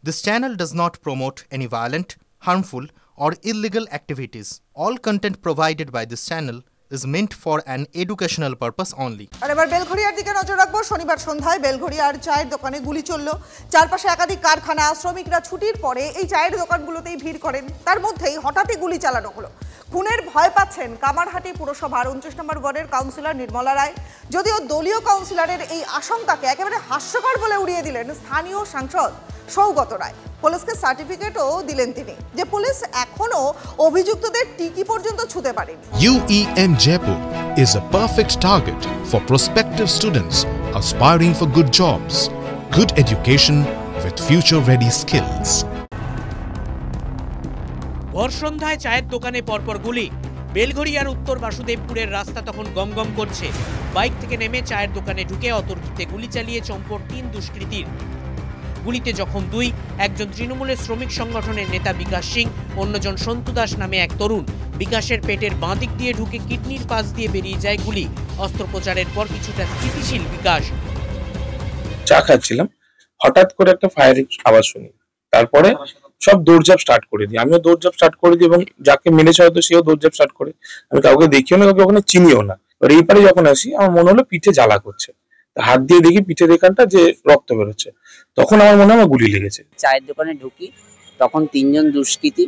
This channel does not promote any violent, harmful, or illegal activities. All content provided by this channel is meant for an educational purpose only. আর এবার বেলঘড়িয়ার দিকে নজর রাখবো। শনিবার সন্ধ্যায় বেলঘড়িয়ার চায়ের দোকানে গুলি চলল। চারপাশে একাধিক কারখানা, শ্রমিকরা ছুটির পরে এই চায়ের দোকানগুলোতেই ভিড় করেন। তার মধ্যেই হঠাৎই গুলি চালানো হলো। খুনের ভয় পাচ্ছেন কামারহাটি পুরসভার 29 নম্বর ওয়ার্ডের কাউন্সিলর নির্মলা রায়। যদিও দলীয় কাউন্সিলরের এই আশঙ্কাকে একেবারে হাস্যকর বলে উড়িয়ে দিলেন স্থানীয় সাংসদ সৌগত রায়। পুলিশকে সার্টিফিকেটও দিলেন তিনি, যে পুলিশ এখনো অভিযুক্তদের টিকি পর্যন্ত ছুঁতে পারেনি। UEN Jaipur is a perfect target for prospective students aspiring for good jobs, good education with future-ready skills. ভোর সন্ধ্যায় চায়ের দোকানে পরপর গুলি। বেলঘড়িয়ার উত্তর বাসুদেবপুরের রাস্তা তখন গমগম করছে। বাইক থেকে নেমে চায়ের দোকানে ঢুকে অতর্কিতে গুলি চালিয়ে চম্পট 3 দুষ্কৃতীর। গুলিতে জখম 2, একজন তৃণমূলের শ্রমিক সংগঠনের নেতা বিকাশ সিং, অন্যজন সন্তু দাস নামে এক তরুণ। বিকাশের পেটের বাঁ দিক দিয়ে ঢুকে কিডনির পাশ দিয়ে বেরিয়ে যায় গুলি। অস্ত্রোপচারের পর কিছুটা স্থিতিশীল বিকাশ। চা খাচ্ছিলাম, হঠাৎ করে একটা ফায়ারিং আওয়াজ শুনি। তারপরে সব দৌড়ঝাঁপ স্টার্ট করে দিই, আমিও দৌড়ঝাঁপ স্টার্ট করে দিই এবং যাকে মেরেছে হয়তো সেও দৌড়ঝাঁপ স্টার্ট করে। আমি কাউকে দেখিও না, কাউকে ওখানে চিনিও না। এই পারে যখন আসি আমার মনে হলো পিঠে জ্বালা করছে, হাত দিয়ে দেখি পিঠের এখানটা যে রক্ত বেরোচ্ছে, তখন আমার মনে হয় আমার গুলি লেগেছে। চায়ের দোকানে ঢুকি, তখন 3 জন দুষ্কৃতী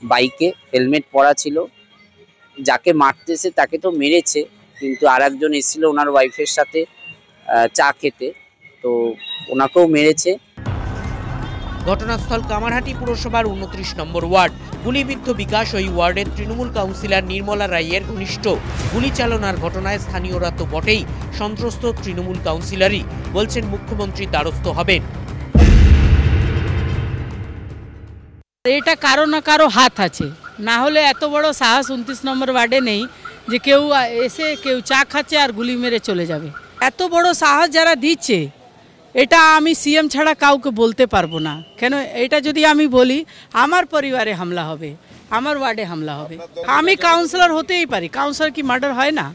বাইকে, হেলমেট পরা ছিল। যাকে মারতেছে তাকে তো মেরেছে, কিন্তু আর একজন এসেছিল ওনার ওয়াইফের সাথে চা খেতে, তো ওনাকেও মেরেছে। ঘটনাস্থল কামারহাটি পুরসভার 29 নম্বর ওয়ার্ড। গুলিবিদ্ধ বিকাশ ওই ওয়ার্ডের তৃণমূল কাউন্সিলর নির্মলা রায়ের ঘনিষ্ঠ। গুলি চালনার ঘটনায় স্থানীয়রা তো বটেই, সন্ত্রস্ত তৃণমূল কাউন্সিলরই বলছেন মুখ্যমন্ত্রীর দ্বারস্থ হবেন। এটা কারো না কারো হাত আছে, না হলে এত বড় সাহস 29 নম্বর ওয়ার্ডে নেই যে কেউ এসে কেউ চা খাচ্ছে আর গুলি মেরে চলে যাবে। এত বড় সাহস যারা দিচ্ছে, এটা আমি সিএম ছাড়া কাউকে বলতে পারবো না। কেন এটা যদি আমি বলি আমার পরিবারে হামলা হবে, আমার ওয়ার্ডে হামলা হবে। আমি কাউন্সিলর হতেই পারি, কাউন্সিলর কি মার্ডার হয় না?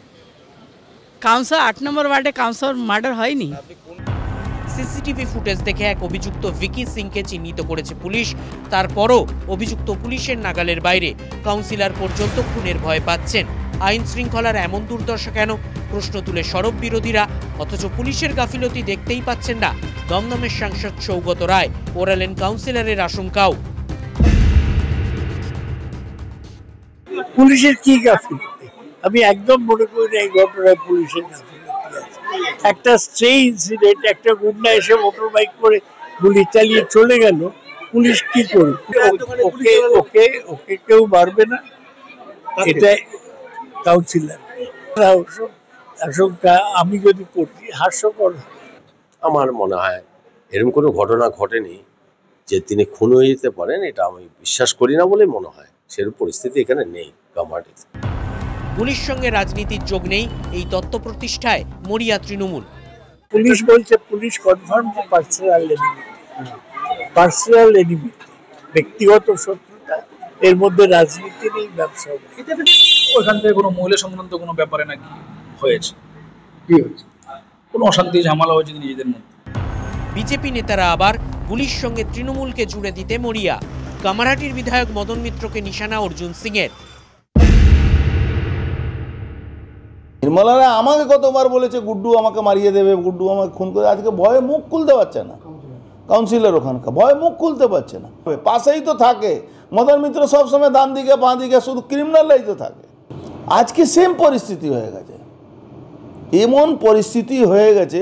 কাউন্সিলর 8 নম্বর ওয়ার্ডে কাউন্সিলর মার্ডার হয়নি। সিসিটিভি ফুটেজ দেখে এক অভিযুক্ত ভিকি সিংকে চিহ্নিত করেছে পুলিশ। তারপরও অভিযুক্ত পুলিশের নাগালের বাইরে। কাউন্সিলর পর্যন্ত খুনের ভয় পাচ্ছেন। আইন শৃঙ্খলার এমন দুর্দশা কেন, প্রশ্ন তুলে সরব বিরোধীরা। অথচ পুলিশের গাফিলতি দেখতেই পাচ্ছেন না দমদমের সাংসদ সৌগত রায়। ওরালেন কাউন্সিলরের আশঙ্কাও। পুলিশের কি গাফিলতি? আমি একদম মনে করি না এই ঘটনায় পুলিশের গাফিলতি আছে। একটা স্ট্রে ইনসিডেন্ট, একটা গুন্ডা এসে মোটর বাইক করে গুলি চালিয়ে চলে গেল, পুলিশ কি করবে? ওকে কেউ মারবে না, এটা কাউন্সিলর। আশঙ্কা আমি যদি করছি, হাস্যকর। আমার মনে হয় এরকম কোনো ঘটনা ঘটেনি যে তিনি খুন হয়ে যেতে পারেন, এটা আমি বিশ্বাস করি না বলে মনে হয়। সেরকম পরিস্থিতি এখানে নেই কামারহাটিতে। পুলিশ সঙ্গে রাজনীতির যোগ নেই এই তত্ত্ব প্রতিষ্ঠায় মরিয়া তৃণমূল। পুলিশ বলছে, পুলিশ কনফার্ম যে পার্সোনাল এনিমিটি, ব্যক্তিগত শত্রুতা, এর মধ্যে রাজনীতি নেই, ব্যবসা নেই। ওইখান থেকে কোনো মহিলা সংক্রান্ত কোনো ব্যাপারে নাকি হয়েছে, কি হয়েছে, কোনো অশান্তি ঝামেলা হয়েছে নিজেদের মধ্যে। বিজেপি নেতারা আবার পুলিশ সঙ্গে তৃণমূলকে জুড়ে দিতে মরিয়া। কামারহাটির বিধায়ক মদন মিত্রকে নিশানা অর্জুন সিং এর। নির্মলা রায় আমাকে কতবার বলেছে গুড্ডু আমাকে মারিয়ে দেবে, গুড্ডু আমাকে খুন করে। আজকে ভয়ে মুখ খুলতে পারছে না কাউন্সিলর, ওখানকার ভয়ে মুখ খুলতে পারছে না। পাশেই তো থাকে মদন মিত্র, সবসময় ডান দিকে বাঁ দিকে শুধু ক্রিমিনালরাই তো থাকে। আজকে সেম পরিস্থিতি হয়ে গেছে, এমন পরিস্থিতি হয়ে গেছে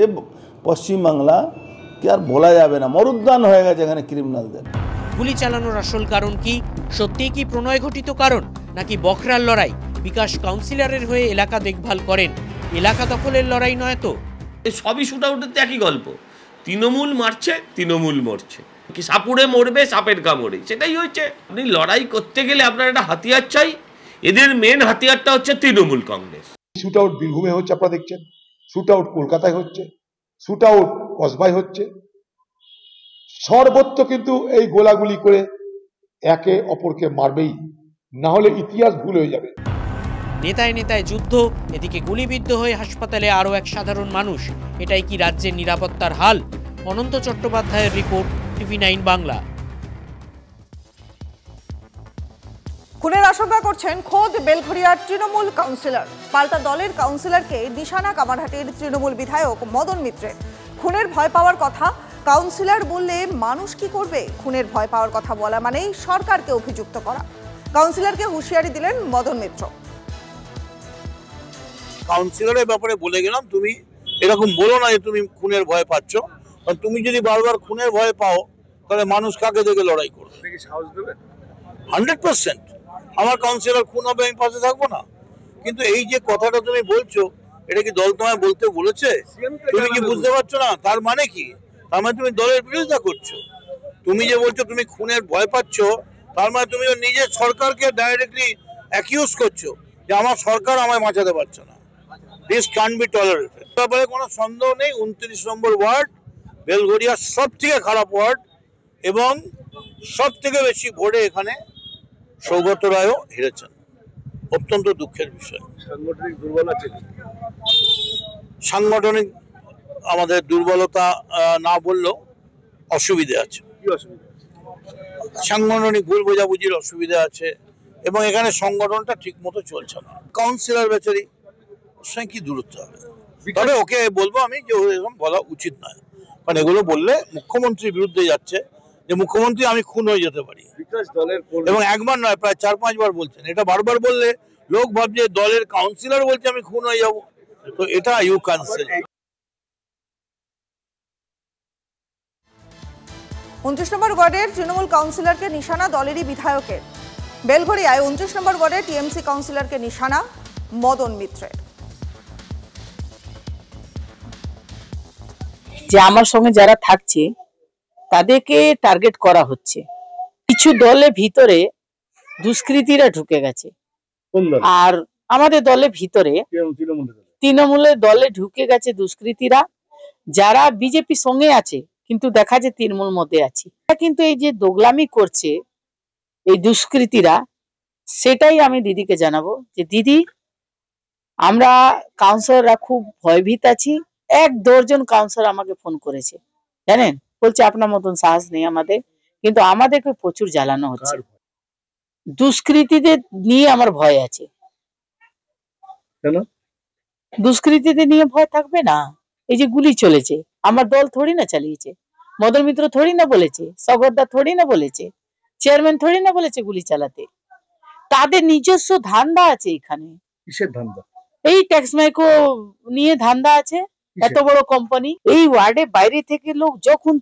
পশ্চিমবাংলা, কি আর বলা যাবে না, মরুদ্যান হয়ে গেছে এখানে ক্রিমিনালদের। গুলি চালানোর আসল কারণ কি? সত্যিই কি প্রণয় ঘটিত কারণ, নাকি বখরার লড়াই? বিকাশ কাউন্সিলরের হয়ে এলাকা দেখভাল করেন, এলাকা দখলের লড়াই নয় তো? সবই শুট আউটের তো একই গল্প, তৃণমূল মারছে, তৃণমূল মরছে, কি সাপুড়ে মরবে সাপের কামড়ে, সেটাই হচ্ছে। আপনি লড়াই করতে গেলে আপনার একটা হাতিয়ার চাই, এদের মেন হাতিয়ারটা হচ্ছে তৃণমূল কংগ্রেস। শুট আউট বীরভূমে হচ্ছে, আপনারা দেখছেন, শুট আউট কলকাতায় হচ্ছে, শুট আউট কসবায় হচ্ছে, সর্বত্র কিন্তু এই গোলাগুলি করে একে অপরকে মারবেই, না হলে ইতিহাস ভুল হয়ে যাবে। নেতায় নেতায় যুদ্ধ, এদিকে গুলিবিদ্ধ হয়ে হাসপাতালে আরও এক সাধারণ মানুষ। এটাই কি রাজ্যের নিরাপত্তার হাল? অনন্ত চট্টোপাধ্যায়ের রিপোর্ট, TV9 বাংলা। খুনের আশঙ্কা করছেন খোদ বেলঘরিয়ার তৃণমূল কাউন্সিলর। পাল্টা দলের কাউন্সিলরকে নিশানা কামারহাটির তৃণমূল বিধায়ক মদন মিত্রের। খুনের ভয় পাওয়ার কথা কাউন্সিলর বললে মানুষ কি করবে? খুনের ভয় পাওয়ার কথা বলা মানেই সরকারকে অভিযুক্ত করা। কাউন্সিলরকে হুঁশিয়ারি দিলেন মদন মিত্র। কাউন্সিলরের ব্যাপারে বলে গেলাম, তুমি এরকম বলো না যে তুমি খুনের ভয় পাচ্ছ, কারণ তুমি যদি বারবার খুনের ভয় পাও তাহলে মানুষ কাকে দেখে লড়াই করবে? 100% আমার কাউন্সিলর খুন হবে, আমি পাশে থাকবো না। কিন্তু এই যে কথাটা তুমি বলছো, এটা কি দল তোমায় বলতে বলেছে? তুমি কি বুঝতে পারছো না? তার মানে কি? তার মানে তুমি দলের বিরোধিতা করছো। তুমি যে বলছো তুমি খুনের ভয় পাচ্ছ, তার মানে তুমি নিজের সরকারকে ডাইরেক্টলি অ্যাকিউজ করছো যে আমার সরকার আমায় বাঁচাতে পারছে না। This can be tolerated. ব্যাপারে কোনো সন্দেহ নেই, 29 নম্বর ওয়ার্ড বেলঘরিয়ার সব থেকে খারাপ ওয়ার্ড এবং সব থেকে বেশি ভোটে এখানে সৌগত রায়ও হেরেছেন। অত্যন্ত দুঃখের বিষয়। সাংগঠনিক দুর্বলতা আছে, সাংগঠনিক আমাদের দুর্বলতা না বললেও অসুবিধে আছে। সাংগঠনিক ভুল বোঝাবুঝির অসুবিধা আছে এবং এখানে সংগঠনটা ঠিক মতো চলছে না। কাউন্সিলর বেচারি ওর সঙ্গে কি দূরত্ব হবে? তবে ওকে বলবো আমি যে এরকম বলা উচিত নয়, কারণ এগুলো বললে মুখ্যমন্ত্রীর বিরুদ্ধে যাচ্ছে যে মুখ্যমন্ত্রী আমি খুন হয়ে যেতে পারি। এবং একবার নয়, প্রায় 4-5 বার বলছেন। এটা বারবার বললে লোক ভাবছে দলের কাউন্সিলর বলছে আমি খুন হয়ে যাব, তো এটা ইউ ক্যান্সেল। 29 নম্বর ওয়ার্ডের তৃণমূল কাউন্সিলরকে নিশানা দলেরই বিধায়কের। বেলঘরিয়ায় 29 নম্বর ওয়ার্ডের টিএমসি কাউন্সিলরকে নিশানা মদন মিত্রের। যে আমার সঙ্গে যারা থাকছে তাদেরকে টার্গেট করা হচ্ছে। কিছু দলের ভিতরে দুষ্কৃতীরা ঢুকে গেছে, আর আমাদের দলের ভিতরে তৃণমূলের দলে ঢুকে গেছে দুষ্কৃতীরা, যারা বিজেপি সঙ্গে আছে কিন্তু দেখা যায় তৃণমূল মধ্যে আছে। কিন্তু এই যে দোগলামি করছে এই দুষ্কৃতীরা, সেটাই আমি দিদিকে জানাবো যে দিদি, আমরা কাউন্সিলররা খুব ভয়ভীত আছি। 1-2 জন কাউন্সিলর আমাকে ফোন করেছে, জানেন, বলছে আপনার মতন সাহস নেই আমাদের, কিন্তু আমাদেরকে প্রচুর জ্বালানো হচ্ছে। দুষ্কৃতীদের নিয়ে আমার ভয় আছে। দুষ্কৃতীদের নিয়ে ভয় থাকবে না? এই যে গুলি চলেছে, আমার দল থোড়ি না চালিয়েছে, মদন মিত্র থোড়ি না বলেছে, সগরদা থোড়ি না বলেছে, চেয়ারম্যান থোড়ি না বলেছে গুলি চালাতে। তাদের নিজস্ব ধান্দা আছে এখানে। কিসের ধান্দা? এই ট্যাক্স মাইকো নিয়ে ধান্দা আছে। এত বড় কোম্পানি, এই ওয়ার্ডে বাইরে থেকে লোক যখন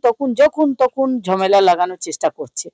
তখন ঝামেলা লাগানোর চেষ্টা করছে।